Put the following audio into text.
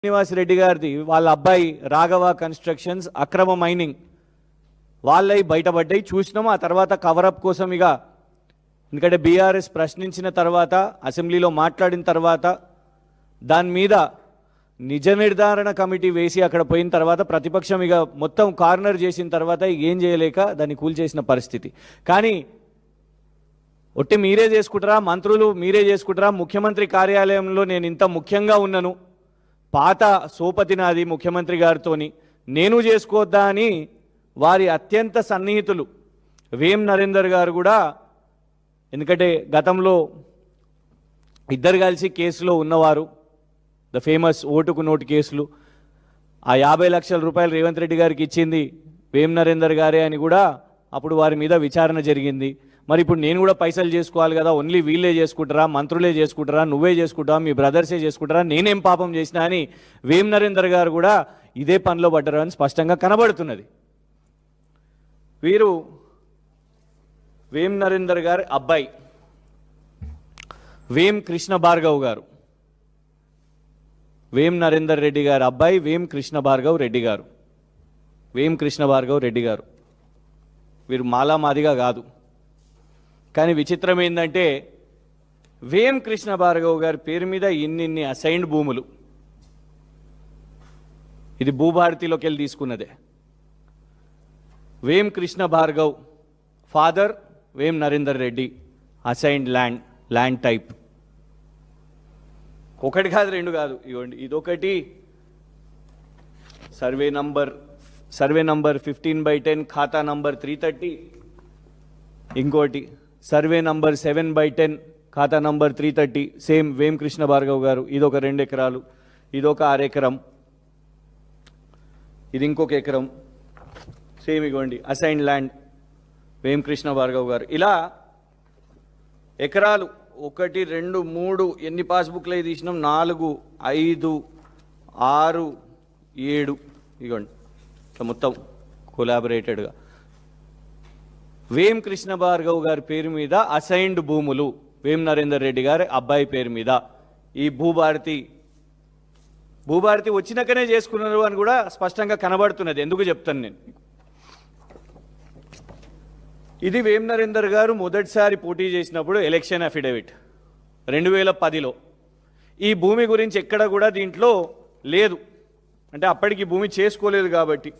శ్రీనివాస్ రెడ్డి గారిది వాళ్ళ అబ్బాయి రాఘవ కన్స్ట్రక్షన్స్ అక్రమ మైనింగ్ వాళ్ళై బయటపడ్డాయి చూసినాము. ఆ తర్వాత కవరప్ కోసం ఇక ఎందుకంటే బీఆర్ఎస్ ప్రశ్నించిన తర్వాత అసెంబ్లీలో మాట్లాడిన తర్వాత దాని మీద నిజ నిర్ధారణ కమిటీ వేసి అక్కడ పోయిన తర్వాత ప్రతిపక్షం ఇక మొత్తం కార్నర్ చేసిన తర్వాత ఏం చేయలేక దాన్ని కూల్చేసిన పరిస్థితి. కానీ ఒట్టి మీరే చేసుకుంటారా, మంత్రులు మీరే చేసుకుంటారా, ముఖ్యమంత్రి కార్యాలయంలో నేను ఇంత ముఖ్యంగా ఉన్నాను, పాత సోపతి నాది ముఖ్యమంత్రి గారితోని నేను చేసుకోవద్దా అని వారి అత్యంత సన్నిహితులు వేం నరేందర్ గారు కూడా, ఎందుకంటే గతంలో ఇద్దరు కలిసి కేసులో ఉన్నవారు, ద ఫేమస్ ఓటుకు నోటు కేసులు, ఆ 50 లక్షల రూపాయలు రేవంత్ రెడ్డి గారికి ఇచ్చింది వేం నరేందర్ గారే అని కూడా అప్పుడు వారి మీద విచారణ జరిగింది. మరి ఇప్పుడు నేను కూడా పైసలు చేసుకోవాలి కదా, ఓన్లీ వీళ్ళే చేసుకుంటారా, మంత్రులే చేసుకుంటారా, నువ్వే చేసుకుంటావా, మీ బ్రదర్సే చేసుకుంటారా, నేనేం పాపం చేసినా అని వేం నరేందర్ గారు కూడా ఇదే పనిలో పడ్డారు అని స్పష్టంగా కనబడుతున్నది. వీరు వేం నరేందర్ గారి అబ్బాయి వేం కృష్ణ భార్గవ్ గారు, వేం నరేందర్ రెడ్డి గారి అబ్బాయి వేం కృష్ణ భార్గవ్ రెడ్డి గారు, వేం కృష్ణ భార్గవ్ రెడ్డి గారు. వీరు మాలామాదిగా కాదు. కానీ విచిత్రం ఏంటంటే వేం కృష్ణ భార్గవ్ గారి పేరు మీద ఇన్ని అసైన్డ్ భూములు, ఇది భూభారతిలోకి వెళ్ళి తీసుకున్నదే. వేం Krishna Bhargav father Vem Narender Reddy, assigned land type ఒకటి కాదు రెండు కాదు, ఇవ్వండి ఇదొకటి సర్వే నంబర్ 15/10 ఖాతా నంబర్ 330, ఇంకోటి సర్వే నంబర్ 7/10 ఖాతా నంబర్ 330 సేమ్ వేం కృష్ణ భార్గవ్ గారు. ఇదొక 2 ఎకరాలు, ఇదొక 6 ఎకరం, ఇది ఇంకొక ఎకరం, సేమ్ ఇగోండి అసైన్డ్ ల్యాండ్ వేం కృష్ణ భార్గవ్ గారు. ఇలా ఎకరాలు 1 2 3 ఎన్ని పాస్బుక్లు తీసినాం, 4 5 6 7 ఇగోండి మొత్తం కొలాబరేటెడ్గా వేం కృష్ణ భార్గవ్ గారి పేరు మీద అసైన్డ్ భూములు వేం నరేందర్ రెడ్డి గారి అబ్బాయి పేరు మీద. ఈ భూభారతి వచ్చినాకనే చేసుకున్నారు అని కూడా స్పష్టంగా కనబడుతున్నది. ఎందుకు చెప్తాను నేను, ఇది వేం నరేందర్ గారు మొదటిసారి పోటీ చేసినప్పుడు ఎలక్షన్ అఫిడవిట్ 2010లో. ఈ భూమి గురించి ఎక్కడ కూడా దీంట్లో లేదు, అంటే అప్పటికి భూమి చేసుకోలేదు కాబట్టి